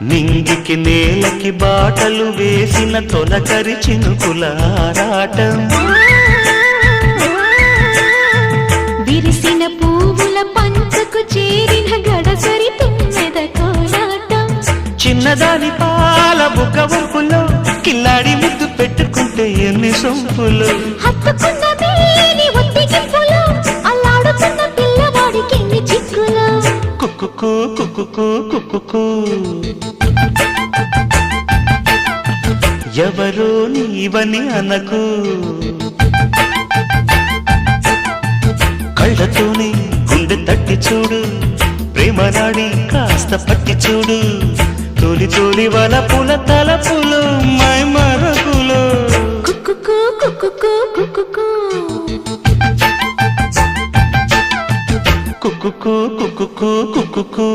నింగికి నేలకి బాటలు వేసిన తొలకరి చినుకుల ఆరాటం విరిసిన పువ్వుల పంచకు చేరిన గడసరి తుమ్మెద కోలాటం చిన్నదాని పాల బుక్క వంపులో కిల్లాడి ముద్దు పెట్టుకుంటే ఎన్ని సొంపులు హత్తుకున్న మేని ఒత్తిగింపులో అల్లాడుతున్న పిల్లవాడికి ఎన్ని చిక్కులు కుక్కుకు కుక్కుకు కుక్కుకు ఎవరో నీవని అనకు కళ్ళతోనే గుండె తట్టి చూడు ప్రేమ నాడి కాస్త పట్టి చూడు తోలి తోలి వలపుల తలపులు మై మరపులు కుక్కుకు కుక్కుకు కుక్కుకు కుక్కుకు కుక్కుకు కుక్కుకు